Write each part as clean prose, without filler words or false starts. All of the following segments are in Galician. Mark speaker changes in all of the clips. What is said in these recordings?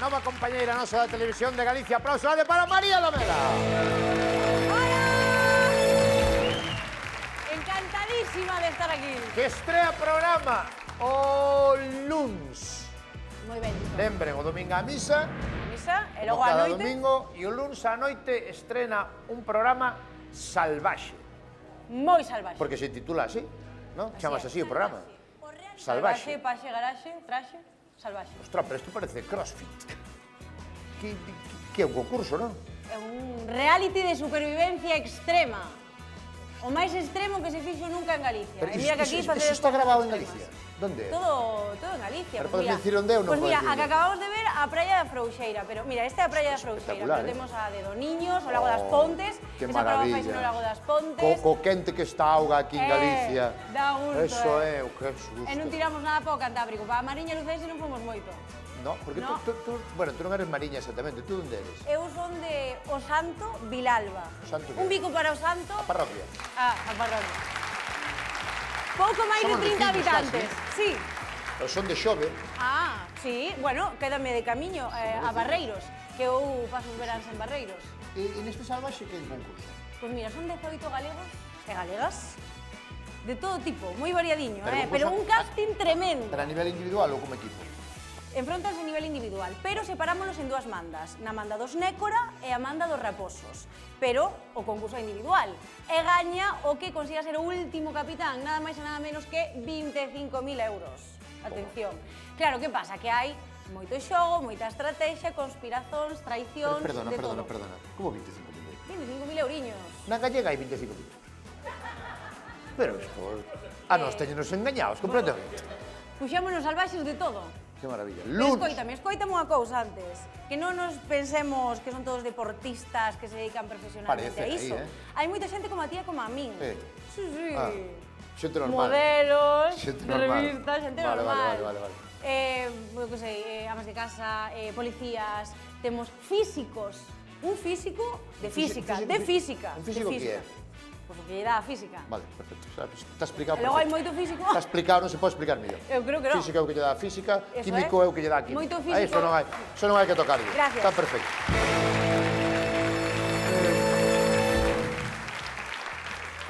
Speaker 1: nova compañeira nosa da Televisión de Galicia. Aplauso para María Domela.
Speaker 2: ¡Hola! Encantadísima de estar aquí.
Speaker 1: Que estrea programa o luns.
Speaker 2: Moi ben.
Speaker 1: Lembren, o domingo a misa,
Speaker 2: Misa, e
Speaker 1: como
Speaker 2: logo a
Speaker 1: cada
Speaker 2: noite.
Speaker 1: domingo, e o luns a noite estrena un programa salvaxe.
Speaker 2: Moi salvaxe.
Speaker 1: Porque se titula así, non? Chamas así o programa.
Speaker 2: Salvaxe,
Speaker 1: Salvaxe.
Speaker 2: paxe, garaxe, traxe, salvaxe.
Speaker 1: Ostras, pero isto parece crossfit. Que é un concurso, non?
Speaker 2: É un reality de supervivencia extrema. O máis extremo que se fixo nunca en Galicia.
Speaker 1: Pero
Speaker 2: E mira que aquí
Speaker 1: iso
Speaker 2: facedes
Speaker 1: está
Speaker 2: cosas
Speaker 1: grabado en
Speaker 2: extremas.
Speaker 1: Galicia? Donde?
Speaker 2: Todo en Galicia.
Speaker 1: Pero
Speaker 2: Pues
Speaker 1: podes dicir onde é ou non
Speaker 2: Pues mira,
Speaker 1: podes
Speaker 2: a que
Speaker 1: dicir?
Speaker 2: acabamos de ver a Praia da Frouxeira, pero mira, esta é a Praia da Frouxeira,
Speaker 1: espectacular,
Speaker 2: pero temos a de Doniños, o Lago das Pontes,
Speaker 1: que
Speaker 2: esa prova
Speaker 1: maravilla.
Speaker 2: faise no Lago das Pontes.
Speaker 1: Co quente que está a auga aquí en Galicia.
Speaker 2: Dá gusto,
Speaker 1: Eso é, o que susto.
Speaker 2: E non tiramos nada para o Cantábrico, para a Mariña e Lucense non fomos moito.
Speaker 1: No, porque
Speaker 2: No.
Speaker 1: bueno, tú non eres mariña exactamente, tú onde eres?
Speaker 2: Eu son de O Santo Vilalba.
Speaker 1: O Santo
Speaker 2: Un
Speaker 1: Vilalba.
Speaker 2: bico para o Santo.
Speaker 1: A parroquia.
Speaker 2: A parroquia. Pouco máis de
Speaker 1: Somos
Speaker 2: 30
Speaker 1: veciños
Speaker 2: habitantes. Sí.
Speaker 1: Eu son de Xove.
Speaker 2: Sí, bueno, quédame de camiño a Barreiros, que eu paso os veráns en Barreiros.
Speaker 1: E neste salvaxe que é un concurso?
Speaker 2: Pois mira, son 18 galegos e galegas de todo tipo, moi variadiño,
Speaker 1: Pero
Speaker 2: pero
Speaker 1: concurso-
Speaker 2: un casting tremendo.
Speaker 1: Pero a nivel individual ou como equipo?
Speaker 2: Enfrontanse a nivel individual, pero separámonos en dúas mandas, na manda dos Nécora e a manda dos Raposos. Pero o concurso é individual e gaña o que consiga ser o último capitán, nada máis e nada menos que 25.000 euros. Atención. Claro, que pasa? Que hai moito xogo, moita estrategia, conspiracións, traicións,
Speaker 1: Perdona.
Speaker 2: de todo.
Speaker 1: Como 25.000?
Speaker 2: 25.000 euriños.
Speaker 1: Na gallega hai 25.000. Pero isto... A nos teñenos engañados completamente.
Speaker 2: Puxámonos salvaxes de todo.
Speaker 1: Que maravilla.
Speaker 2: Pero
Speaker 1: Luns.
Speaker 2: escoítame unha cousa antes. Que non nos pensemos que son todos deportistas que se dedican profesionalmente
Speaker 1: Parece
Speaker 2: a iso.
Speaker 1: aí,
Speaker 2: Hai moita xente como a ti e como a min. Sí.
Speaker 1: Xente normal.
Speaker 2: Modelos,
Speaker 1: Xente
Speaker 2: de
Speaker 1: normal.
Speaker 2: revistas, xente
Speaker 1: Vale,
Speaker 2: normal.
Speaker 1: vale.
Speaker 2: Eu que sei, amas de casa, policías, temos físicos. Un físico de física, de física.
Speaker 1: Un físico
Speaker 2: de
Speaker 1: que é?
Speaker 2: Pois o que lle dá a física.
Speaker 1: Vale, perfecto. Está explicado.
Speaker 2: E logo hai
Speaker 1: perfecto.
Speaker 2: moito físico.
Speaker 1: Está explicado, non se pode explicar mellor.
Speaker 2: Eu creo que non.
Speaker 1: Física é o que lle dá a física,
Speaker 2: Eso
Speaker 1: químico é o que lle dá a química.
Speaker 2: Moito
Speaker 1: A
Speaker 2: físico.
Speaker 1: Eso non hai que tocarlle.
Speaker 2: Gracias.
Speaker 1: Está perfecto.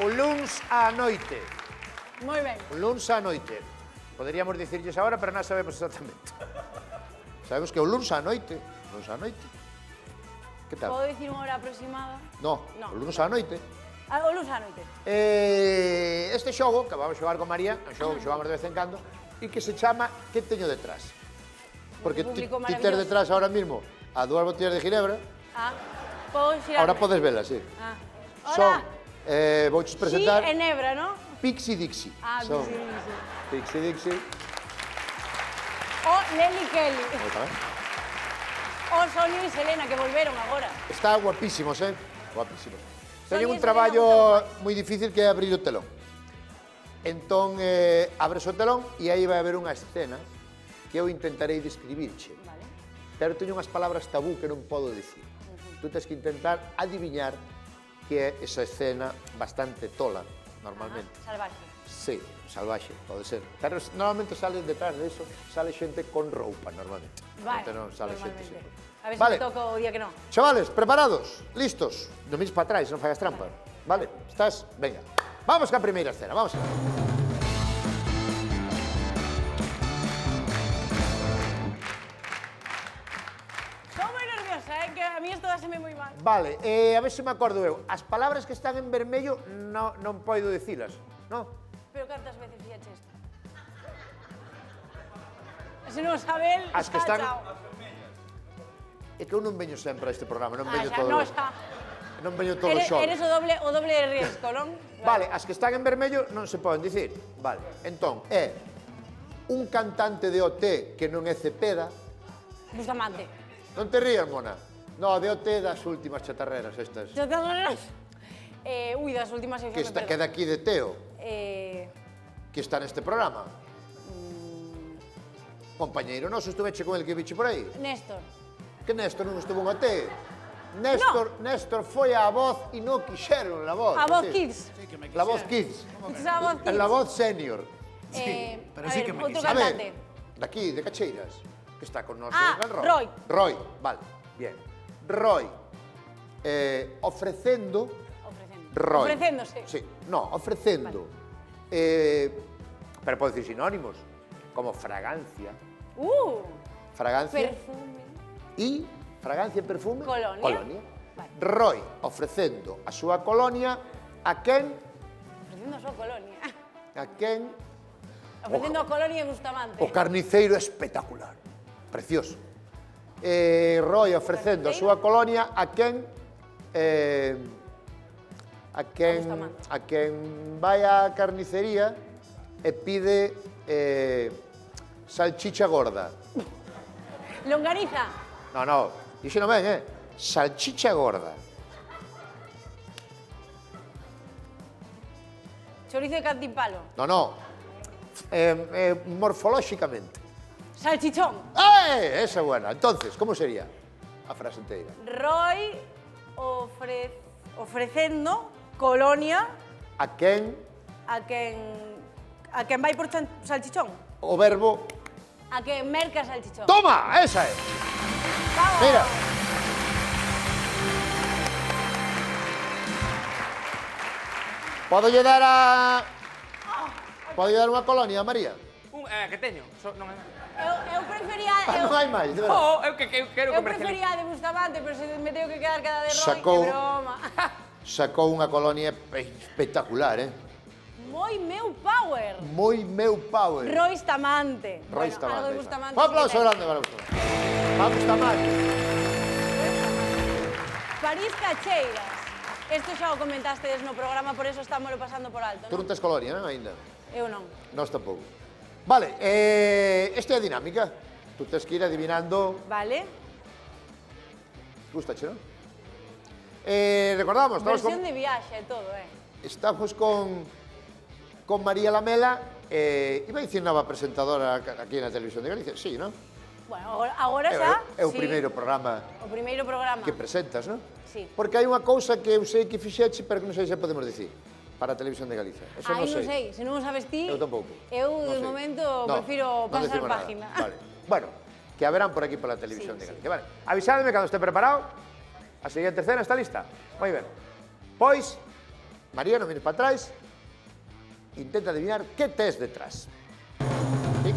Speaker 1: O luns á noite.
Speaker 2: Moi ben.
Speaker 1: O luns á noite. Poderíamos dicirlles agora, pero non sabemos exactamente. Sabemos que o luns á noite. Luns á noite. Que tal?
Speaker 2: Podo dicir unha hora aproximada?
Speaker 1: No,
Speaker 2: No.
Speaker 1: o luns á noite.
Speaker 2: O luns á noite.
Speaker 1: Este xogo, que vamos a xogar con María, é un xogo que xogamos de vez en cando, e que se chama Que teño detrás? Porque
Speaker 2: Un
Speaker 1: ti
Speaker 2: público
Speaker 1: tes
Speaker 2: maravilloso.
Speaker 1: detrás ahora mismo a 2 botellas de ginebra,
Speaker 2: Podo xirarme.
Speaker 1: ahora podes velas, sí.
Speaker 2: Hola.
Speaker 1: Vouches presentar
Speaker 2: Sí, e nebra, ¿no?
Speaker 1: Pixie Dixie. Son Pixie Dixie.
Speaker 2: O Leli Kelly.
Speaker 1: Outra vez.
Speaker 2: O Sonia e Selena, que volveron agora.
Speaker 1: Está guapísimos, guapísimos. Teñen un
Speaker 2: Sonia,
Speaker 1: traballo
Speaker 2: Selena,
Speaker 1: moi difícil que é abrir o telón. Entón, abres o telón e aí vai haber unha escena que eu intentarei describirche.
Speaker 2: Vale.
Speaker 1: Pero teño unhas palabras tabú que non podo dicir. Tú tens que intentar adiviñar que é esa escena bastante tola, normalmente.
Speaker 2: Salvaxe.
Speaker 1: Sí, salvaxe, pode ser. Pero normalmente sale detrás de eso, sale xente con roupa, normalmente.
Speaker 2: Vale,
Speaker 1: Non sale xente
Speaker 2: normalmente.
Speaker 1: sin.
Speaker 2: A ver
Speaker 1: Vale.
Speaker 2: se me toco o día que non.
Speaker 1: Chavales, preparados? Listos? Non mires para atrás, non fagas trampa. Vale, estás? Venga. Vamos ca primeira escena, vamos a ver.
Speaker 2: Estou moi nerviosa, que a mí isto dáseme moi mal.
Speaker 1: Vale, a ver se me acordo eu. As palabras que están en vermello non podo dicilas, non?
Speaker 2: Pero cantas veces fíache isto? Se non sabe el,
Speaker 1: As que están-
Speaker 2: chao.
Speaker 1: É que eu non veño sempre a este programa, non veño
Speaker 2: Xa,
Speaker 1: todo.
Speaker 2: non xa.
Speaker 1: Non veño todo
Speaker 2: Eres
Speaker 1: xo.
Speaker 2: o doble de riesgo, non?
Speaker 1: Vale, as que están en vermello non se poden dicir. Vale, entón, é un cantante de OT que non é Cepeda.
Speaker 2: Bustamante.
Speaker 1: Non te rías, mona. No, de OT das últimas chatarreras estas.
Speaker 2: Xa te adoras? Ui, das últimas
Speaker 1: Que
Speaker 2: seccións
Speaker 1: está, que é daqui de Teo,
Speaker 2: Eh,
Speaker 1: que está neste programa. Compañeiro noso, estuveche con el que viche por aí.
Speaker 2: Néstor.
Speaker 1: Que Néstor non estuvo en OT. Néstor foi a voz e non quixeron la voz.
Speaker 2: A voz
Speaker 1: sí.
Speaker 2: Kids.
Speaker 1: La voz Kids.
Speaker 2: A voz Kids.
Speaker 1: La voz senior.
Speaker 2: Pero
Speaker 3: sí que me
Speaker 2: outro
Speaker 1: A ver,
Speaker 2: cantante.
Speaker 1: daqui, de Cacheiras. que está con nós
Speaker 2: Ah,
Speaker 1: en Roy.
Speaker 2: Roy.
Speaker 1: Roy, vale, bien. Roy, ofrecendo... Roy.
Speaker 2: Ofrecéndose.
Speaker 1: Sí, no, ofrecendo. Pero pode dicir sinónimos, como fragancia. Fragancia.
Speaker 2: Perfume.
Speaker 1: E fragancia e perfume.
Speaker 2: Colonia. Vale.
Speaker 1: Roy ofrecendo a súa colonia a quen?
Speaker 2: Ofrecendo a súa colonia.
Speaker 1: A quen?
Speaker 2: Ofrecendo a colonia en Bustamante.
Speaker 1: O carniceiro espectacular. Precioso. Roy ofrecendo a súa colonia a quen? A quen vai á carnicería e pide salchicha gorda.
Speaker 2: Longaniza.
Speaker 1: No, iso non ben, salchicha gorda.
Speaker 2: Chorizo de cantimpalo.
Speaker 1: No, morfolóxicamente.
Speaker 2: Salchichón.
Speaker 1: Esa é buena. Entonces, como sería a frase inteira?
Speaker 2: Roy ofrecendo colonia
Speaker 1: A quen
Speaker 2: a quen vai por salchichón.
Speaker 1: o verbo...
Speaker 2: A quen merca salchichón.
Speaker 1: Toma, esa é.
Speaker 2: Vamos.
Speaker 1: Mira. Podo lle dar a... Podo lle dar unha colonia, María?
Speaker 3: Que teño, non hai máis.
Speaker 2: Eu prefería...
Speaker 1: Non hai máis, de verdade.
Speaker 3: Eu quero
Speaker 2: Eu
Speaker 3: comercializar.
Speaker 2: prefería de Bustamante, pero se me tengo que quedar cada de Roy,
Speaker 1: Sacou-
Speaker 2: que broma.
Speaker 1: Sacou unha colonia espectacular,
Speaker 2: Moi meu power.
Speaker 1: Moi meu power.
Speaker 2: Roy Bustamante.
Speaker 1: Roy
Speaker 2: Bueno,
Speaker 1: Bustamante.
Speaker 2: algo de Bustamante.
Speaker 1: Un aplauso
Speaker 2: sí que
Speaker 1: grande para Bustamante. Para Bustamante.
Speaker 2: París Cacheiras. Isto xa o comentastedes no programa, por eso estámoslo pasando por alto,
Speaker 1: Tú
Speaker 2: non?
Speaker 1: non tes colonia, non, ainda?
Speaker 2: Eu non.
Speaker 1: Nós tampouco. Vale, esta é a dinámica. Tú tes que ir adivinando...
Speaker 2: Vale.
Speaker 1: Gustache, non? Recordamos,
Speaker 2: Versión de viaxe e todo,
Speaker 1: estamos con María Lamela, iba a dicir nova presentadora aquí na Televisión de Galicia, sí, non?
Speaker 2: Bueno, agora xa...
Speaker 1: É o
Speaker 2: sí.
Speaker 1: primeiro programa
Speaker 2: O primeiro programa.
Speaker 1: que presentas, non?
Speaker 2: Sí.
Speaker 1: Porque hai unha cousa que eu sei que fixeche, pero que non sei se podemos dicir, para a Televisión de Galicia. Eso
Speaker 2: Ai,
Speaker 1: non
Speaker 2: non sei, se non o sabes ti...
Speaker 1: Eu tampouco.
Speaker 2: Eu,
Speaker 1: Non
Speaker 2: de
Speaker 1: sei.
Speaker 2: momento,
Speaker 1: No,
Speaker 2: prefiro
Speaker 1: non
Speaker 2: pasar
Speaker 1: decimos nada.
Speaker 2: página.
Speaker 1: Vale. Bueno, que a verán por aquí pola Televisión
Speaker 2: Sí,
Speaker 1: de Galicia. Vale. Avisádeme cando este preparado. A seguinte tercera está lista. Moi ben. Pois, María, non mires para atrás. Intenta adivinar que tes detrás. Fix.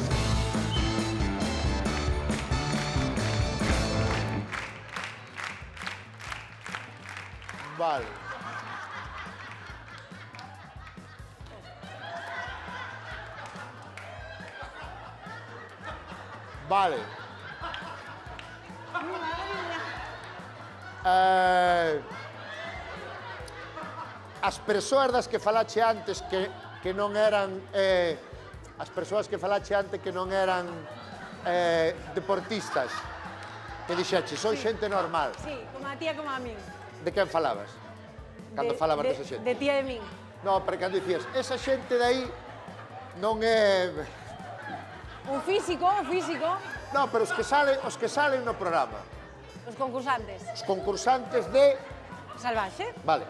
Speaker 1: Vale. Vale. As persoas das que falache antes que non eran as persoas que falache antes que non eran deportistas, que dixeche, son xente normal.
Speaker 2: Sí, como a tía, como a min.
Speaker 1: De quen falabas? Cando falabas desa xente?
Speaker 2: De tía de min.
Speaker 1: No, pero cando dicías, esa xente de aí non é...
Speaker 2: Un físico.
Speaker 1: No, pero os que salen no programa.
Speaker 2: Os concursantes.
Speaker 1: Os concursantes de...
Speaker 2: Salvaxe.
Speaker 1: Vale,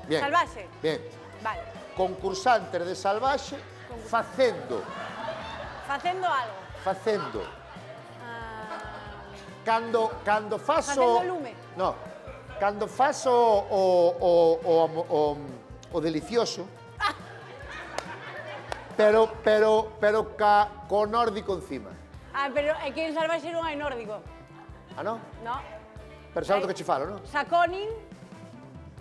Speaker 1: bien.
Speaker 2: Salvaxe.
Speaker 1: Bien.
Speaker 2: Vale.
Speaker 1: Concursantes de Salvaxe facendo.
Speaker 2: Facendo algo.
Speaker 1: Cando faso...
Speaker 2: Facendo lume.
Speaker 1: No, cando faso o delicioso, pero co nórdico encima.
Speaker 2: Pero é que en Salvaxe non hai nórdico.
Speaker 1: Ah, non?
Speaker 2: No.
Speaker 1: Pero sabes do que che falo, non?
Speaker 2: Saconin.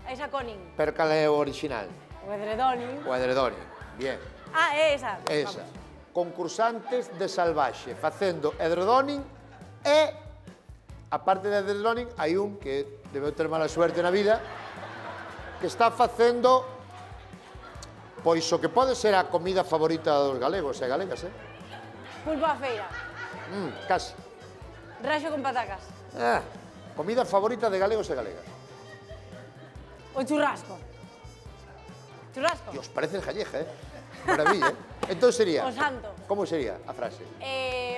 Speaker 2: Hai Saconin.
Speaker 1: Pero cal é o original?
Speaker 2: O edredonin.
Speaker 1: O edredoni. Bien,
Speaker 2: É esa.
Speaker 1: esa.
Speaker 2: Vamos.
Speaker 1: Concursantes de Salvaxe facendo edredoning e, aparte de edredoning, hai un que debe ter mala suerte na vida, que está facendo, pois o que pode ser a comida favorita dos galegos e galegas,
Speaker 2: Pulpo a feira.
Speaker 1: Casi.
Speaker 2: Raxo con patacas.
Speaker 1: Comida favorita de galegos e galegas.
Speaker 2: O churrasco. Churrasco.
Speaker 1: Dios, parece gallega, Maravilla, Entón sería...
Speaker 2: O santo.
Speaker 1: Como sería a frase?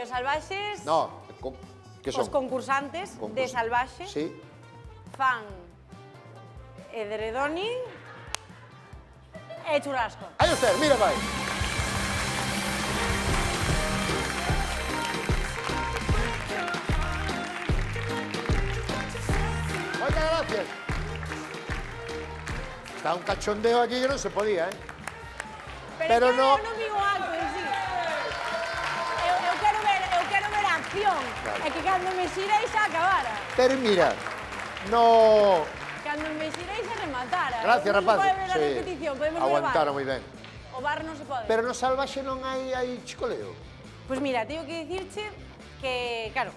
Speaker 2: Os salvaxes...
Speaker 1: No, que son?
Speaker 2: Os concursantes de Salvaxe
Speaker 1: Sí.
Speaker 2: fan edredoni e churrasco.
Speaker 1: Aí usted, mira, vai. Está un cachondeo aquí que non se podía, eh?
Speaker 2: Pero
Speaker 1: Pero no-
Speaker 2: eu non digo acto en sí. Eu quero ver a acción.
Speaker 1: Claro.
Speaker 2: E que cando me xirei xa acabara.
Speaker 1: Pero mira, no...
Speaker 2: Cando me xirei xa rematara.
Speaker 1: Gracias,
Speaker 2: Non
Speaker 1: rapaz.
Speaker 2: se pode ver a repetición, podemos ver o
Speaker 1: Aguantaron
Speaker 2: bar.
Speaker 1: moi ben.
Speaker 2: O bar non se pode.
Speaker 1: Pero no salvaxe non hai chicoleo.
Speaker 2: Pois mira, teño que dicirche que, claro,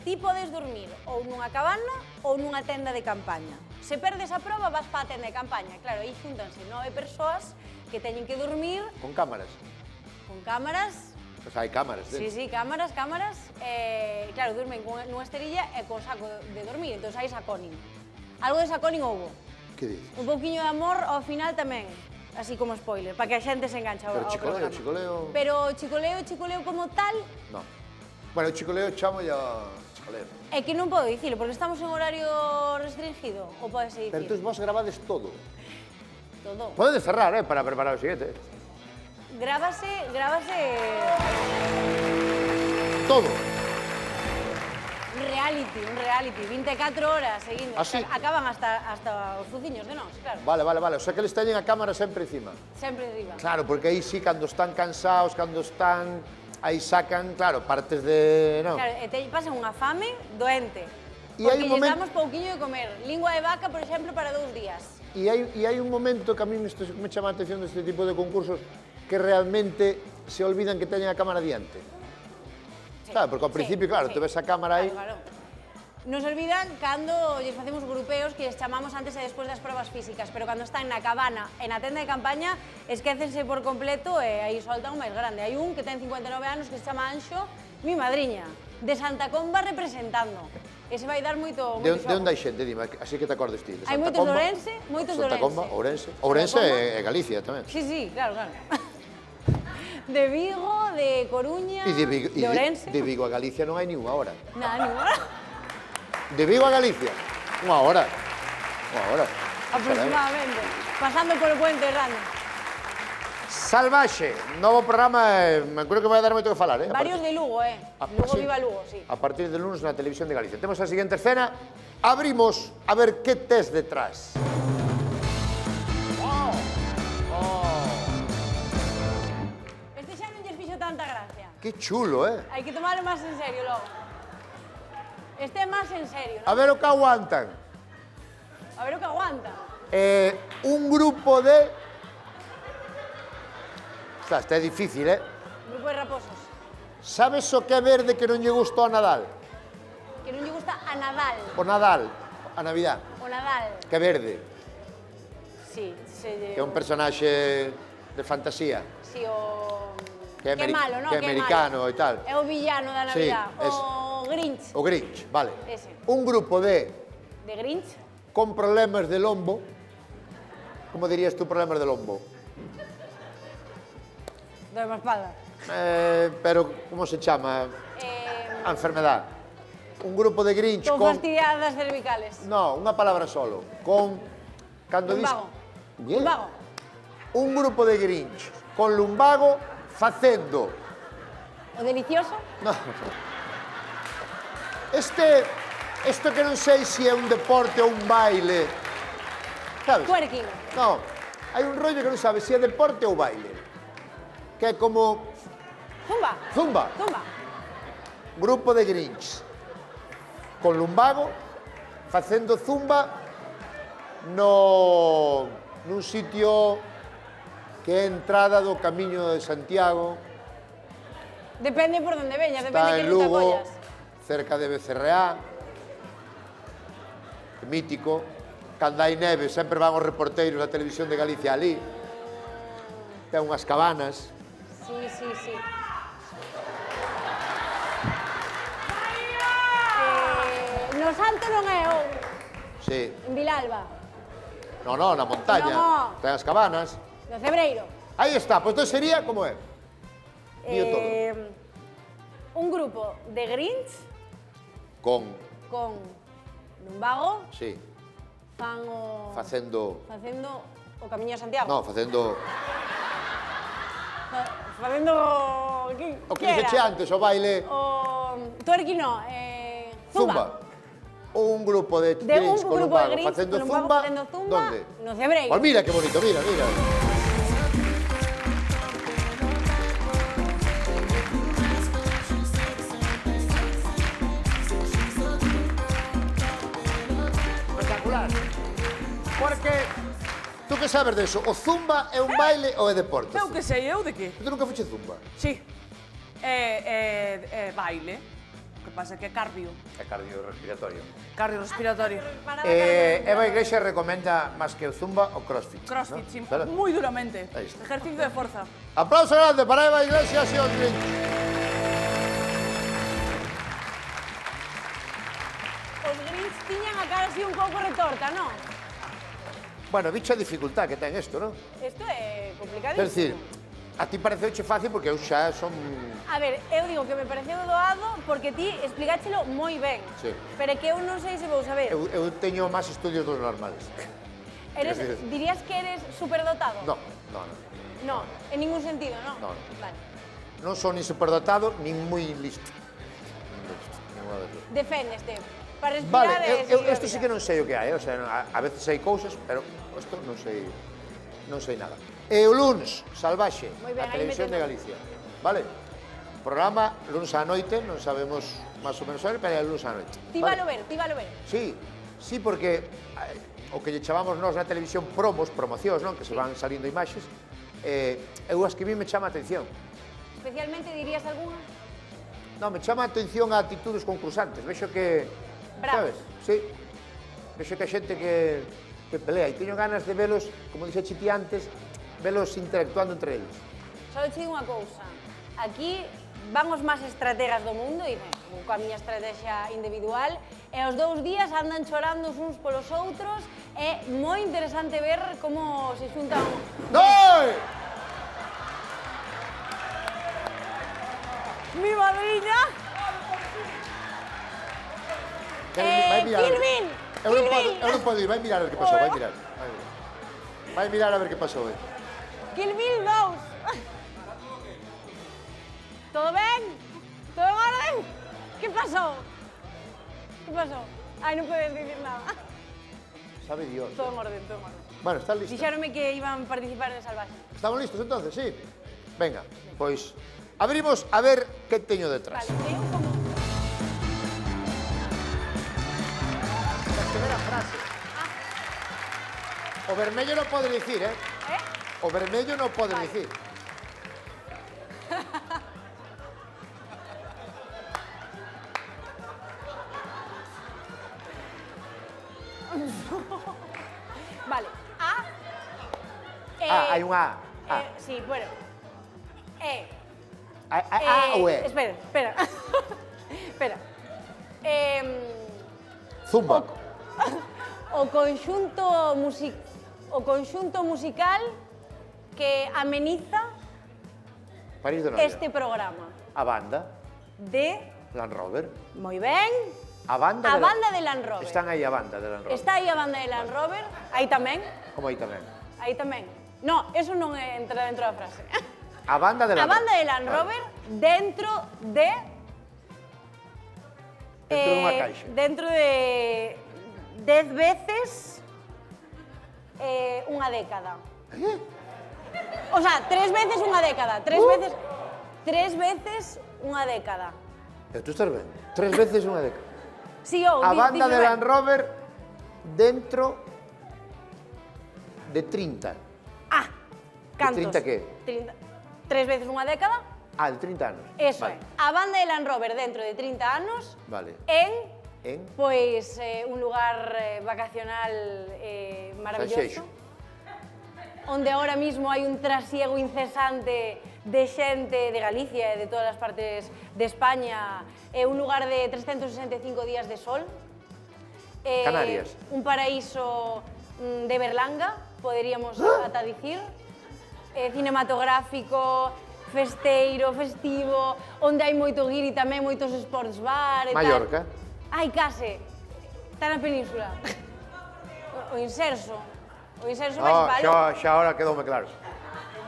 Speaker 2: ti podes dormir ou nunha cabana ou nunha tenda de campaña. Se perdes a proba, vas para a tenda de campaña. Claro, aí xuntanse 9 persoas que teñen que dormir
Speaker 1: Con cámaras.
Speaker 2: con cámaras.
Speaker 1: Pois hai cámaras
Speaker 2: Sí,
Speaker 1: dentro.
Speaker 2: sí, cámaras. Claro, dormen nunha esterilla e con saco de dormir, entón hai saconing. Algo de saconing houbo.
Speaker 1: Que dices?
Speaker 2: Un pouquiño de amor ao final tamén, así como spoiler, para que a xente se engancha
Speaker 1: Pero
Speaker 2: ao
Speaker 1: chicoleo,
Speaker 2: programa.
Speaker 1: chicoleo...
Speaker 2: Pero chicoleo como tal,
Speaker 1: No. Bueno, o chicoleo chamo ya chicoleo.
Speaker 2: é que non podo dicilo, porque estamos en horario restringido, ou podes dicir?
Speaker 1: Pero entón vos gravades todo.
Speaker 2: Todo.
Speaker 1: Podedes cerrar, para preparar o siguiente.
Speaker 2: Grábase...
Speaker 1: Todo.
Speaker 2: Un reality, 24 horas seguindo.
Speaker 1: Ah, sí?
Speaker 2: Acaban hasta os fuciños de nós, claro.
Speaker 1: Vale. O sea que eles teñen a cámara sempre encima.
Speaker 2: Sempre arriba.
Speaker 1: Claro, porque aí sí, cando están cansados, cando están... Aí sacan, claro, partes de... No.
Speaker 2: Claro, e te pasan unha fame doente.
Speaker 1: E hai
Speaker 2: Porque
Speaker 1: un
Speaker 2: lles
Speaker 1: momento-
Speaker 2: damos pouquiño de comer. Lingua de vaca, por exemplo, para 2 días.
Speaker 1: E hai un momento que a mí isto me chama a atención deste tipo de concursos que realmente se olvidan que teñen a cámara diante.
Speaker 2: Sí.
Speaker 1: Claro, porque ao principio, claro, te ves a cámara aí...
Speaker 2: Claro. Nos olvidan cando lles facemos grupeos que lles chamamos antes e despois das probas físicas, pero cando están na cabana e na tenda de campaña, esquécense por completo e aí soltan o máis grande. Hai un que ten 59 anos que se chama Anxo, mi madriña, de Santa Comba representando. Ese vai dar moito
Speaker 1: De
Speaker 2: xogo.
Speaker 1: onde hai xente, dime, así que te acordes ti? De
Speaker 2: Hai
Speaker 1: Santa
Speaker 2: moitos de
Speaker 1: Comba?
Speaker 2: Ourense, moitos de
Speaker 1: Santa Comba,
Speaker 2: Ourense.
Speaker 1: Ourense
Speaker 2: Comba.
Speaker 1: e Galicia tamén.
Speaker 2: Sí, claro. De Vigo, de Coruña,
Speaker 1: E
Speaker 2: de Ourense.
Speaker 1: de Vigo a Galicia non hai ni unha hora.
Speaker 2: Nada, ninguna.
Speaker 1: De Vigo a Galicia, unha hora.
Speaker 2: Aproximadamente. Pasando polo puente Rana.
Speaker 1: Salvaxe, novo programa, creo que vai dar moito que falar, eh?
Speaker 2: Varios de Lugo, Lugo
Speaker 1: sí.
Speaker 2: viva Lugo, sí.
Speaker 1: A partir de lunes na Televisión de Galicia. Temos a seguinte escena, abrimos a ver que tes detrás.
Speaker 2: Este xa non lles fixo tanta gracia.
Speaker 1: Que chulo, eh?
Speaker 2: Hai que tomarlo máis en serio logo. Este é máis en serio,
Speaker 1: A
Speaker 2: non?
Speaker 1: ver o que aguantan.
Speaker 2: A ver o que aguanta.
Speaker 1: Un grupo de... Ostras, este é difícil, eh?
Speaker 2: Grupo de raposos.
Speaker 1: Sabes o que é verde que non lle gusta ao Nadal?
Speaker 2: Que non lle gusta a Nadal.
Speaker 1: O Nadal, a Navidad,
Speaker 2: O Nadal.
Speaker 1: que é verde,
Speaker 2: Sí,
Speaker 1: que é un personaxe de fantasía,
Speaker 2: Sí, o...
Speaker 1: que é,
Speaker 2: malo, non?
Speaker 1: que é americano e tal.
Speaker 2: É o villano da
Speaker 1: Sí,
Speaker 2: Navidad.
Speaker 1: es-
Speaker 2: O Grinch.
Speaker 1: O Grinch, vale.
Speaker 2: Ese.
Speaker 1: Un grupo de
Speaker 2: De Grinch.
Speaker 1: con problemas de lombo. Como dirías tú problemas de lombo?
Speaker 2: Doe má espalda.
Speaker 1: Pero, como se chama? A enfermedad. Un grupo de Grinch
Speaker 2: Con
Speaker 1: con...
Speaker 2: fastidiadas cervicales.
Speaker 1: No, unha palabra solo. Con... Cando dis...
Speaker 2: Lumbago.
Speaker 1: Bien.
Speaker 2: Lumbago.
Speaker 1: Un grupo de Grinch con lumbago facendo...
Speaker 2: O delicioso.
Speaker 1: No. Isto que non sei se é un deporte ou un baile. Sabes?
Speaker 2: Twerking.
Speaker 1: No, hai un rollo que non sabes se é deporte ou baile. Que é como
Speaker 2: Zumba.
Speaker 1: zumba.
Speaker 2: Zumba.
Speaker 1: Grupo de Grinch con lumbago facendo zumba nun sitio que é entrada do Camiño de Santiago.
Speaker 2: Depende por donde veñas, depende
Speaker 1: Está
Speaker 2: que
Speaker 1: en
Speaker 2: ruta
Speaker 1: Lugo,
Speaker 2: collas.
Speaker 1: cerca de Becerreá, mítico. Cando hai neve, sempre van os reporteiros da Televisión de Galicia ali. Ten unhas cabanas.
Speaker 2: Sí, sí, sí. No Salto non é o...
Speaker 1: Sí.
Speaker 2: En Vilalba.
Speaker 1: No, na montaña.
Speaker 2: No.
Speaker 1: Ten as cabanas.
Speaker 2: No Cebreiro.
Speaker 1: Aí está, pois pues, sería como é. Dío todo.
Speaker 2: Un grupo de Grinch
Speaker 1: Con,
Speaker 2: con lumbago
Speaker 1: sí,
Speaker 2: fan o...
Speaker 1: facendo...
Speaker 2: Facendo o Camiño de Santiago.
Speaker 1: No, facendo...
Speaker 2: Facendo...
Speaker 1: O que dixeche antes, o baile...
Speaker 2: O... Twerking no,
Speaker 1: Zumba. un grupo de
Speaker 2: un
Speaker 1: Grinch con
Speaker 2: grupo de
Speaker 1: Lumbago
Speaker 2: Grinch
Speaker 1: facendo
Speaker 2: con Lumbago
Speaker 1: zumba,
Speaker 2: facendo zumba
Speaker 1: ¿dónde?
Speaker 2: no Cebreiro.
Speaker 1: Pues mira que bonito, mira, mira. Espectacular. Porque, tú que sabes de eso, o zumba é un baile ou é deporte?
Speaker 4: Eu que sei, eu de que?
Speaker 1: Tú nunca fuches zumba?
Speaker 4: Sí. Baile. O que pasa é que é cardio.
Speaker 5: É cardiorrespiratorio.
Speaker 4: Cardiorrespiratorio.
Speaker 5: Eva Iglesia recomenda máis que o zumba o crossfit.
Speaker 4: Crossfit,
Speaker 5: ¿no?
Speaker 4: sí.
Speaker 1: Claro.
Speaker 4: Moi duramente.
Speaker 1: Ahí está.
Speaker 4: Ejercicio de fuerza.
Speaker 1: Aplauso grande para Eva Iglesias e os Grinch.
Speaker 2: Os Grinch tiñan a cara así un pouco retorta, non?
Speaker 1: Bueno, bicha dificultad que ten isto, non?
Speaker 2: Isto é
Speaker 1: É
Speaker 2: complicadísimo.
Speaker 1: dicir, a ti pareceuche fácil porque eu xa son...
Speaker 2: A ver, eu digo que me pareceu doado porque ti expligáchelo moi ben.
Speaker 1: Sí.
Speaker 2: Pero é que eu non sei se vou saber.
Speaker 1: Eu teño máis estudios dos normales.
Speaker 2: Eres,
Speaker 1: decir-
Speaker 2: dirías que eres superdotado?
Speaker 1: No, no, no.
Speaker 2: No, en ningún sentido, ¿no?
Speaker 1: No, no.
Speaker 2: Vale.
Speaker 1: Non son ni superdotado, nin moi listo. Ninguna das dúas.
Speaker 2: Deféndeste. Para
Speaker 1: Vale,
Speaker 2: respirar e
Speaker 1: eu
Speaker 2: seguir a
Speaker 1: isto sí
Speaker 2: vida.
Speaker 1: que non sei o que hai, o sea, a veces sei cousas, pero isto non sei nada. E o lunes, Salvaxe,
Speaker 2: Moi ben,
Speaker 1: a
Speaker 2: aí
Speaker 1: Televisión de
Speaker 2: metendo.
Speaker 1: Galicia. Vale? Programa lunes á noite, non sabemos máis ou menos saber, pero é lunes á noite.
Speaker 2: Ti
Speaker 1: Vale?
Speaker 2: valo ver, ti valo ver.
Speaker 1: Sí, sí, porque o que lle chamamos nós na televisión promocións, non? Que se van salindo imaxes, eu as que vi me chama a atención.
Speaker 2: Especialmente dirías algunha?
Speaker 1: Non, me chama a atención a actitudes concursantes. Vexo que...
Speaker 2: Bravos.
Speaker 1: Sabes? Sí. Vexo que a xente que pelea. E teño ganas de velos, como dixe ti antes, velos interactuando entre eles.
Speaker 2: Só te digo unha cousa. Aquí van os máis estrategas do mundo e coa miña estrategia individual e os 2 días andan chorando os uns polos outros. É moi interesante ver como se xuntan...
Speaker 1: Noi!
Speaker 2: Mi madriña!
Speaker 1: Vai mirar.
Speaker 2: Kill Bill!
Speaker 1: Eu non podo ir, vai mirar a ver que pasou, vai mirar. Vai mirar a ver que pasou.
Speaker 2: Kill Bill 2! Todo ben? Todo en orden? Que pasou? Que pasou? Ai, non podes dicir nada.
Speaker 1: Sabe Dios.
Speaker 2: Todo en orden, todo en orden.
Speaker 1: Bueno, estás listo?
Speaker 2: Dixéronme que iban a participar en Salvaje.
Speaker 1: Estamos listos entonces, sí? Venga, pois abrimos a ver que teño detrás.
Speaker 2: Vale, eu como...
Speaker 1: La primera frase. O vermello non pode dicir, eh? O vermello non pode dicir.
Speaker 2: Vale, A...
Speaker 1: Hai un A. A.
Speaker 2: Sí, bueno.
Speaker 1: A ou E?
Speaker 2: Espera, espera. Espera.
Speaker 1: Zumba.
Speaker 2: O conxunto musical que ameniza
Speaker 1: París de Novia.
Speaker 2: este programa.
Speaker 1: A banda,
Speaker 2: De...
Speaker 1: Land Rover.
Speaker 2: Moi ben.
Speaker 1: A banda
Speaker 2: A
Speaker 1: de
Speaker 2: banda de Land Rover.
Speaker 1: Están aí a banda de Land Rover.
Speaker 2: Está aí a banda de Land Rover. Aí tamén.
Speaker 1: Como aí tamén.
Speaker 2: Aí tamén. No, eso non entra dentro da frase.
Speaker 1: A banda de
Speaker 2: A
Speaker 1: Land
Speaker 2: banda de Land Rover dentro de...
Speaker 1: Dentro dunha caixa.
Speaker 2: Dentro de 10 veces unha década. O sea, 3 veces unha década. 3 veces unha década.
Speaker 1: Tú estás ben. 3 veces unha década.
Speaker 2: Sí, ou
Speaker 1: A banda
Speaker 2: dixo
Speaker 1: de
Speaker 2: ben.
Speaker 1: Land Rover dentro de 30.
Speaker 2: Ah, cantos?
Speaker 1: 30 que?
Speaker 2: 3 veces unha década.
Speaker 1: Ah, de 30 anos.
Speaker 2: Eso
Speaker 1: Vale.
Speaker 2: é. A banda de Land Rover dentro de 30 anos
Speaker 1: Vale.
Speaker 2: en pois un lugar vacacional maravilloso.
Speaker 1: Sanxeixo.
Speaker 2: Onde ahora mismo hai un trasiego incesante de xente de Galicia e de todas as partes de España. É un lugar de 365 días de sol.
Speaker 1: Canarias.
Speaker 2: Un paraíso de Berlanga, poderíamos ata dicir. Cinematográfico, festeiro, festivo, onde hai moito guiri tamén, moitos sports bar e
Speaker 1: Mallorca.
Speaker 2: tal. Ai, case. Está na península. O Inserso. O Inserso máis palo.
Speaker 1: Xa ahora quedoume claro.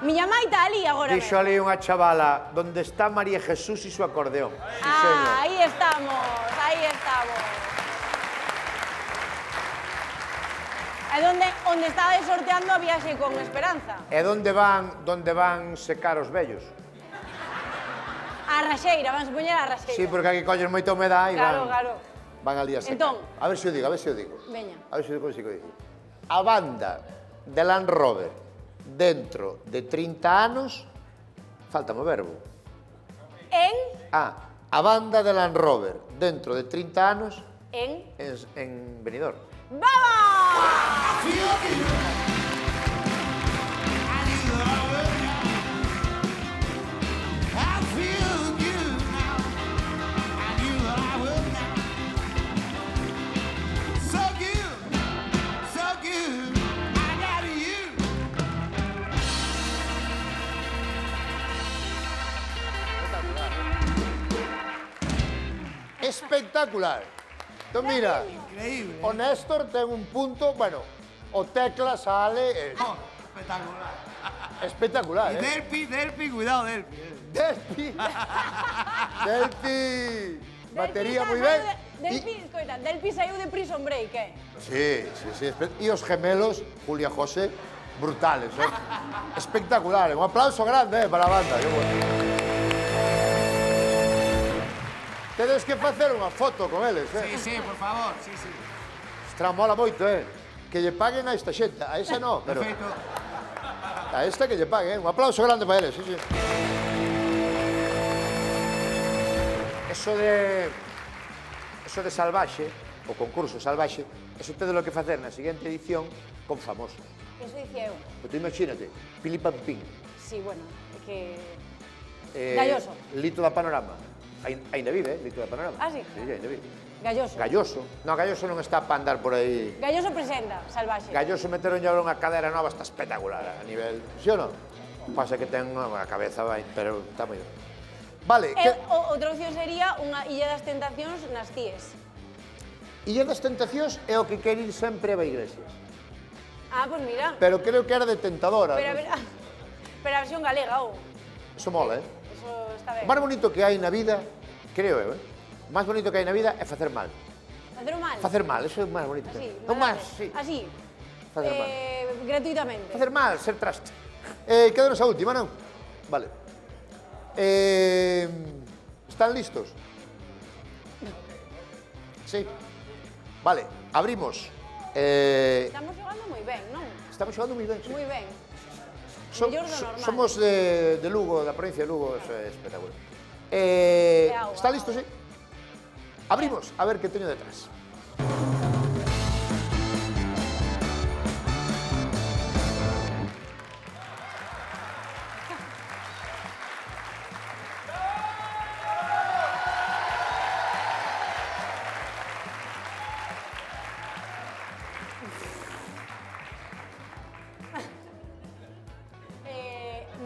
Speaker 2: Miña mai está ali agora
Speaker 1: Dixo
Speaker 2: mesmo.
Speaker 1: ali unha chavala, donde está María Jesús e su acordeón. Sí, señor.
Speaker 2: Ah, aí estamos, aí estamos. onde estaba sorteando a viaxe con Esperanza.
Speaker 5: E onde van secar os vellos?
Speaker 2: A raxeira, vanse poñer a raxeira.
Speaker 5: Sí, porque aquí colles moita humedade e
Speaker 2: Claro, claro.
Speaker 5: van al día secar.
Speaker 2: Entón.
Speaker 5: A ver se o digo, a ver se o digo.
Speaker 2: Veña.
Speaker 5: A ver se o consigo dicir. A banda de Land Rover dentro de 30 anos, faltame o verbo. A banda de Land Rover dentro de 30 anos en Benidorm.
Speaker 2: Vamos!
Speaker 1: Espectacular. Entón, mira,
Speaker 6: Increíble.
Speaker 1: o Néstor ten un punto, bueno, o Tecla sale...
Speaker 6: Espectacular.
Speaker 1: Espectacular,
Speaker 6: Y Delpi, cuidado, Delpi.
Speaker 1: Delpi. Delpi. Batería moi ben.
Speaker 2: Delpi saiu de Prison Break,
Speaker 1: Sí. E os gemelos, Julia José, brutales, espectaculares. Un aplauso grande para a banda. Que bueno. Tedes que facer unha foto con eles,
Speaker 6: Sí, por favor, sí.
Speaker 1: Estra mola moito, Que lle paguen a esta xente, a esa no, pero
Speaker 6: Perfecto.
Speaker 1: a esta que lle paguen, Un aplauso grande para eles, sí. Eso de Salvaxe, o concurso Salvaxe, eso tedes lo que facer na seguinte edición con famosos.
Speaker 2: Eso dicía eu.
Speaker 1: Pero tú imagínate, Pili Pampín,
Speaker 2: Sí, bueno, é que... Galloso.
Speaker 1: Lito da Panorama. Ainda vive, Lito da Panorama.
Speaker 2: Ah, sí?
Speaker 1: Sí, ainda vive.
Speaker 2: Galloso.
Speaker 1: Galloso. No, Galloso non está para andar por aí.
Speaker 2: Galloso presenta, Salvaxe.
Speaker 1: Galloso meteron ya unha cadera nova, está espectacular a nivel... Sí ou non? Pasa que ten unha cabeza, pero está moi ben. Vale,
Speaker 2: Outra opción sería unha Illa das Tentacións nas Cíes.
Speaker 1: Illa das Tentacións é o que quere ir sempre a Iglesias.
Speaker 2: Ah, pois mira.
Speaker 1: Pero creo que era de tentadora.
Speaker 2: Pero
Speaker 1: ¿no?
Speaker 2: a versión galega, ou?
Speaker 1: Eso mola,
Speaker 2: Eso está ben.
Speaker 1: O máis bonito que hai na vida, creo eu, O máis bonito que hai na vida é facer mal.
Speaker 2: Facer o mal?
Speaker 1: Facer mal, eso é o máis bonito.
Speaker 2: Así,
Speaker 1: Non máis, sí.
Speaker 2: Así?
Speaker 1: Facer mal.
Speaker 2: Gratuitamente.
Speaker 1: Facer mal, ser traste. Quedanos a última, non? Vale. Están listos? Sí. Vale, abrimos.
Speaker 2: Estamos xogando moi ben, non?
Speaker 1: Estamos xogando moi ben, sí.
Speaker 2: Moi ben. Mellor do normal.
Speaker 1: Somos de Lugo, da provincia de Lugo, eso é espectacular. Está listo, sí? Abrimos, a ver que teño detrás.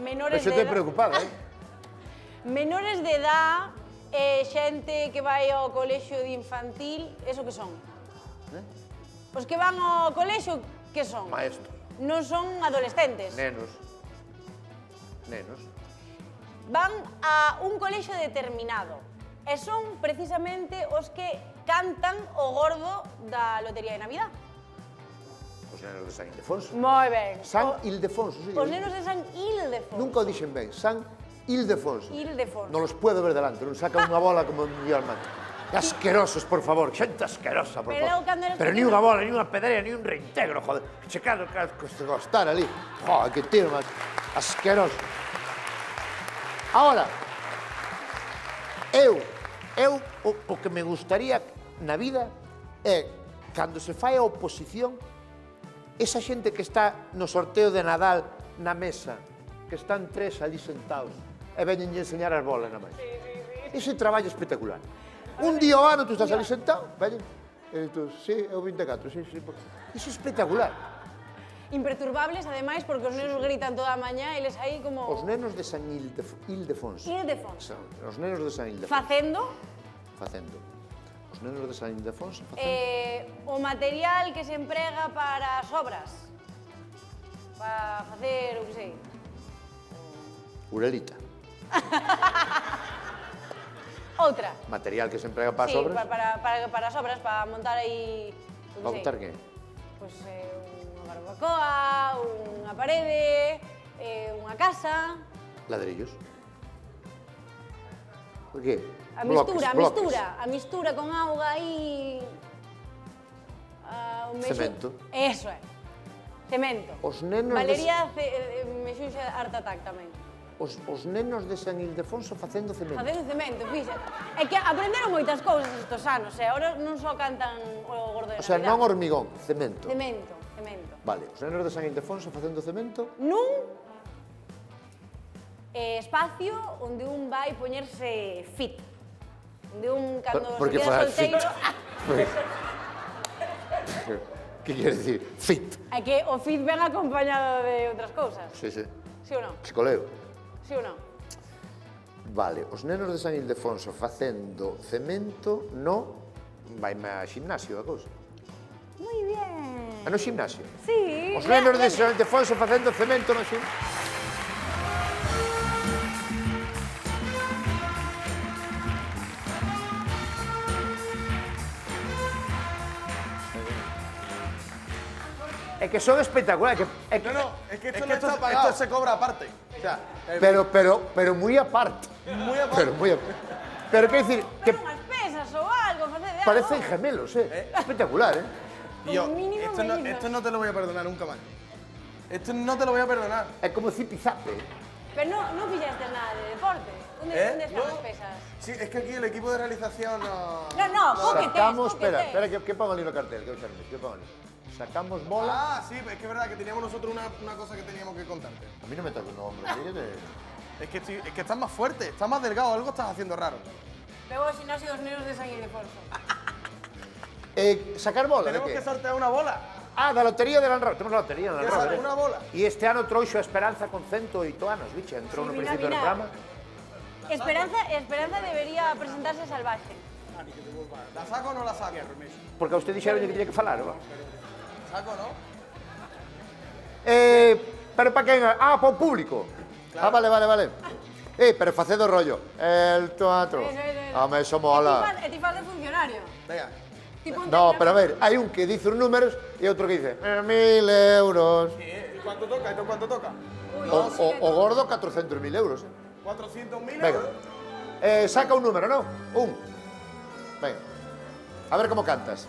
Speaker 2: Menores
Speaker 1: Vexo
Speaker 2: de
Speaker 1: te
Speaker 2: edad.
Speaker 1: preocupada,
Speaker 2: Menores de edad, xente que vai ao colexio de infantil, eso que son? Os que van ao colexio, que son?
Speaker 1: Maestro.
Speaker 2: Non son adolescentes.
Speaker 1: Nenos. Nenos.
Speaker 2: Van a un colexio determinado. E son precisamente os que cantan o gordo da Lotería de Navidad.
Speaker 1: Os nenos de San Ildefonso.
Speaker 2: Moi ben.
Speaker 1: San Ildefonso, sí.
Speaker 2: Os nenos de San Ildefonso.
Speaker 1: Nunca o dixen ben. San Ildefonso.
Speaker 2: Ildefonso.
Speaker 1: Non los puedo ver delante, non sacan unha bola como un diamante. Que asquerosos, por favor, xente asquerosa, por
Speaker 2: Pero
Speaker 1: favor.
Speaker 2: eu, cando eras
Speaker 1: Pero ni
Speaker 2: pequeno-
Speaker 1: unha bola, ni unha pedrea, ni un reintegro, joder. Checado, gostar ali. Joder, que tiro, man. Asqueroso. Ahora, o que me gustaría na vida é, cando se fai a oposición, esa xente que está no sorteo de Nadal na mesa, que están tres ali sentados, e veñen enseñar as bolas na máis. Ese traballo espectacular. Un día ao ano tú estás ali sentado, veñen, e tú, sí, é o 24, sí. Iso é espectacular.
Speaker 2: Imperturbables, ademais, porque os nenos gritan toda a mañá e les aí como...
Speaker 1: Os nenos de San Ildefonso.
Speaker 2: Ildefonso.
Speaker 1: Os nenos de San Ildefonso.
Speaker 2: Facendo
Speaker 1: Facendo. Os nenos de San Ildefonso facendo.
Speaker 2: o material que se emprega para as obras. Para facer, o que sei.
Speaker 1: Urelita.
Speaker 2: Outra.
Speaker 1: Material que se emprega para as
Speaker 2: Sí,
Speaker 1: obras.
Speaker 2: para as obras, para montar aí... o que
Speaker 1: Para
Speaker 2: sei.
Speaker 1: montar que?
Speaker 2: pois, unha barbacoa, unha parede, unha casa...
Speaker 5: Ladrillos. Por qué?
Speaker 2: A
Speaker 5: Bloques, bloques.
Speaker 2: mistura con auga aí...
Speaker 5: Cemento.
Speaker 2: Eso é. Cemento.
Speaker 5: Os nenos
Speaker 2: Valería me xuxa Art Attack tamén.
Speaker 5: Os nenos de San Ildefonso facendo cemento.
Speaker 2: Facendo cemento, fixa. É que aprenderon moitas cousas estos anos, ahora non só cantan o gordo de
Speaker 5: O sea,
Speaker 2: Navidad.
Speaker 5: non hormigón, cemento.
Speaker 2: Cemento.
Speaker 5: Vale, os nenos de San Ildefonso facendo cemento.
Speaker 2: Nun espacio onde un vai poñerse fit. Onde un, cando
Speaker 5: Por
Speaker 2: se
Speaker 5: que
Speaker 2: queda
Speaker 5: fala fit?
Speaker 2: solteiro...
Speaker 5: Que quere decir? Fit.
Speaker 2: É que o fit ven acompañado de outras cousas.
Speaker 5: Sí, sí.
Speaker 2: Sí ou non?
Speaker 5: Psicoleo.
Speaker 2: Sí ou non?
Speaker 5: Vale, os nenos de San Ildefonso facendo cemento no... Vaime a gimnasio a cousa.
Speaker 2: Moi bien.
Speaker 5: A no gimnasio.
Speaker 2: Sí.
Speaker 5: Os nenos de San Ildefonso facendo cemento no gimnasio. É que son espectaculares.
Speaker 7: No, es que esto se cobra aparte. O sea,
Speaker 5: Pero moi aparte.
Speaker 7: muy aparte.
Speaker 5: Pero quer decir, que
Speaker 2: Pero unhas pesas ou algo, facede algo.
Speaker 5: parecen gemelos, espectacular,
Speaker 7: Tío,
Speaker 2: Como mínimo
Speaker 7: esto no te lo voy a perdonar nunca más. Esto no te lo voy a perdonar.
Speaker 5: É como zipizape.
Speaker 2: Pero non fixaste nada de deporte. Onde están as pesas?
Speaker 7: Sí, es que aquí el equipo de realización no...
Speaker 2: No, coquetés,
Speaker 5: Sacamos,
Speaker 2: coquetés.
Speaker 5: espera, que pongo ali no cartel, que pongo ali. Sacamos bola.
Speaker 7: Ah, sí, es que es verdad que teníamos nosotros una cosa que teníamos que contarte.
Speaker 5: A mí no me toca un hombro,
Speaker 7: Es que estás más fuerte, estás más delgado, algo estás haciendo raro.
Speaker 2: Veo ao gimnasio dos nenos de San Ildefonso.
Speaker 5: Sacar bola, de
Speaker 7: Tenemos
Speaker 5: que?
Speaker 7: que sortear una bola.
Speaker 5: Ah, da lotería de Land Rover. Temos a lotería de Land
Speaker 7: Ya
Speaker 5: Rover.
Speaker 7: sabes, una bola.
Speaker 5: E este ano trouxo a Esperanza con 108 anos, biche, entrou no
Speaker 2: Mira,
Speaker 5: principio do
Speaker 2: mira.
Speaker 5: programa.
Speaker 2: Esperanza debería presentarse salvaje.
Speaker 7: ¿La saco o no la saco?
Speaker 5: Porque a usted dixeron que tiña que falar, va.
Speaker 7: Saco, ¿no?
Speaker 5: Pero para quen? Ah, para o público. Ah, vale. Pero facedo rollo. El teatro. Home, eso mola.
Speaker 2: E ti faz de funcionario.
Speaker 7: Venga.
Speaker 2: Ti ponte
Speaker 5: No,
Speaker 2: na-
Speaker 5: pero a ver, hai un que dice os números e outro que dice 1.000 euros.
Speaker 7: ¿Y cuánto toca? ¿Esto cuánto toca?
Speaker 5: O gordo 400.000 euros.
Speaker 7: 400.000
Speaker 5: Venga.
Speaker 7: euros.
Speaker 5: Saca un número, ¿no? Un. Venga. A ver cómo cantas.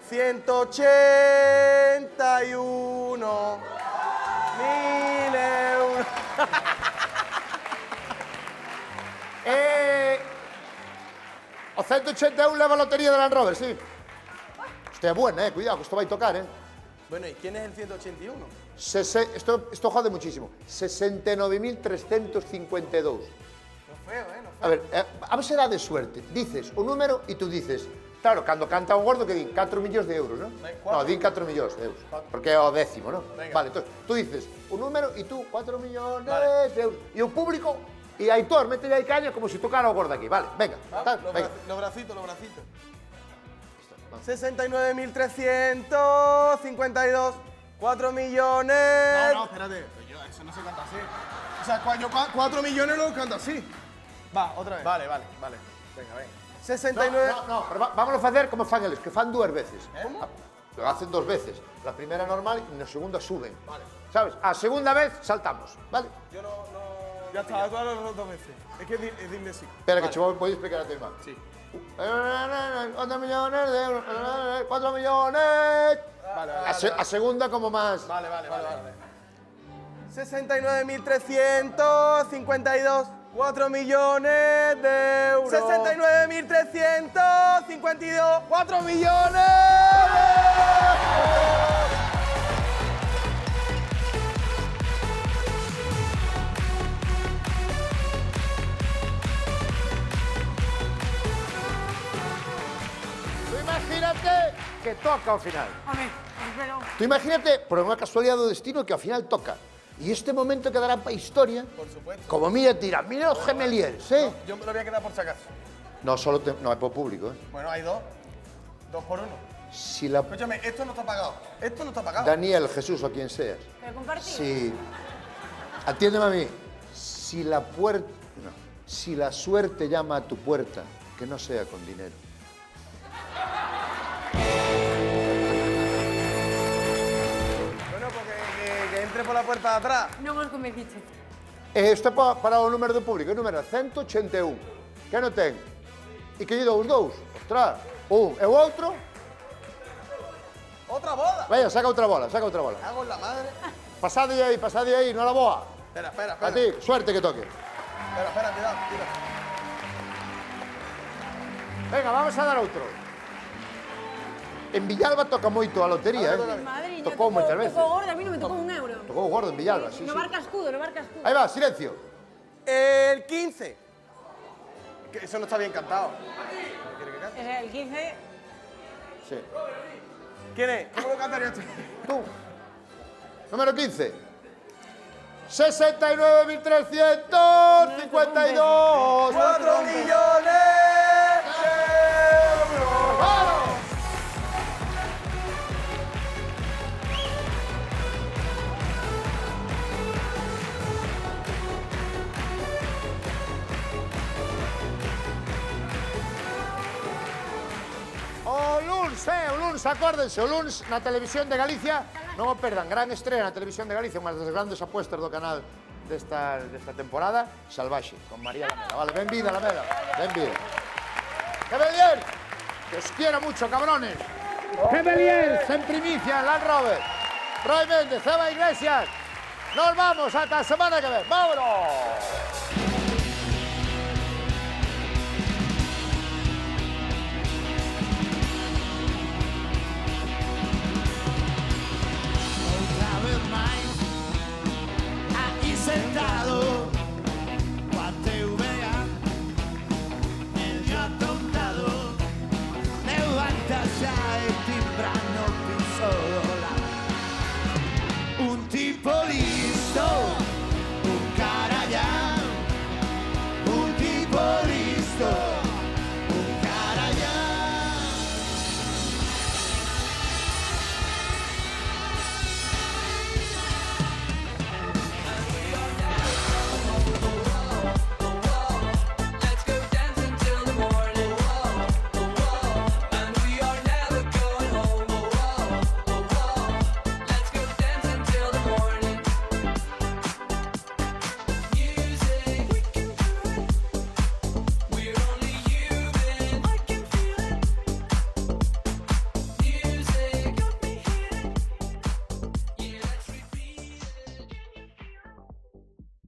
Speaker 7: 181.000 euros.
Speaker 5: O 181 leva a lotería de Land Rover, sí. Hostia, buena, cuidado, que esto va a tocar,
Speaker 7: Bueno, ¿y quién es el 181?
Speaker 5: Esto jode muchísimo. 69.352.
Speaker 7: No feo, no feo.
Speaker 5: A ver, a ver se dá de suerte. Dices un número e tú dices, claro, cando canta un gordo que din 4 millóns de euros, ¿no? No, din 4 millóns de euros, porque é o décimo, ¿no?
Speaker 7: Venga.
Speaker 5: Vale, entonces, tú dices un número e tú 4 millones de euros. E o público, e Aitor, métele aí caña como se tocara o gordo aquí. Vale, venga, tal, venga.
Speaker 7: Los bracitos. 69.352. 4 millones. No, espérate. Eso no se canta así. O sea, 4 millones no canta así. Va, otra vez. Vale. Venga. 69.
Speaker 5: No, pero vámonos a facer como fan eles, que fan dúas veces. ¿Cómo? Lo hacen dos veces. La primera normal y na segunda suben. Vale. ¿Sabes? A segunda vez saltamos, ¿vale?
Speaker 7: Yo no. Ya está, todas las dos veces. Es que dime sí.
Speaker 5: Espera, que voy a explicar a tu irmán.
Speaker 7: Sí.
Speaker 5: 4 millones de euros, 4 millones.
Speaker 7: Vale.
Speaker 5: A segunda como más.
Speaker 7: Vale. 69.352. 4 millones de euros. 69.352. 4 millones.
Speaker 5: Tú imagínate que toca ao final.
Speaker 2: Home, pero...
Speaker 5: Tú imagínate, por unha casualidade do destino, que ao final toca. E este momento quedará para a historia.
Speaker 7: Por supuesto.
Speaker 5: Como mira, tira, mira los gemelieres, ¿eh?
Speaker 7: Yo me lo voy a quedar por si acaso.
Speaker 5: No, no es por público, ¿eh?
Speaker 7: Bueno, hay dos. 2 por 1.
Speaker 5: Si la...
Speaker 7: Escúchame, esto no está pagado. Esto no está pagado.
Speaker 5: Daniel, Jesús o quien seas.
Speaker 2: Pero compartir.
Speaker 5: Si... Atiéndeme a mí. Si la suerte llama a tu puerta, que no sea con dinero.
Speaker 7: entre por la puerta de atrás.
Speaker 2: Non os convenciche.
Speaker 1: Isto para o número do público, o número 181. Que non ten? E que lle dou os dous? Ostras, un e o outro?
Speaker 7: ¡Otra bola!
Speaker 1: Vaya, saca outra bola, saca outra bola.
Speaker 7: Hago en la madre.
Speaker 1: Pasade aí, non la boa.
Speaker 7: Espera, espera,
Speaker 1: A
Speaker 7: espera.
Speaker 1: ti, suerte que toque.
Speaker 7: Espera, espera, cuidado, tira.
Speaker 1: Venga, vamos a dar outro. En Villalba toca moito a lotería,
Speaker 2: Madriña,
Speaker 1: Tocou moitas veces.
Speaker 2: Tocou gordo, a mí non me tocou un euro.
Speaker 1: Tocou gordo en Villalba, sí,
Speaker 2: No
Speaker 1: sí.
Speaker 2: barca escudo, no barca escudo.
Speaker 1: Aí va, silencio.
Speaker 7: El 15. Que eso no está bien cantado.
Speaker 2: Es el 15.
Speaker 1: Sí.
Speaker 7: ¿Quién es? ¿Cómo lo cantarías tú?
Speaker 1: Tú. Número 15. 69.352.
Speaker 7: 4 millones de euros.
Speaker 1: ¡Vamos! O luns, acórdense, o luns na Televisión de Galicia, non o perdan, gran estrela na Televisión de Galicia, unha das grandes apuestas do canal desta temporada, Salvaxe, con María Lamela. Vale, benvida, Lamela, benvida. ¡Que bien! Que os quiero mucho, cabrones. ¡Que bien! En primicia, Land Rover. Roy Méndez, Eva Iglesias. Nos vamos hasta la semana que viene. ¡Vámonos!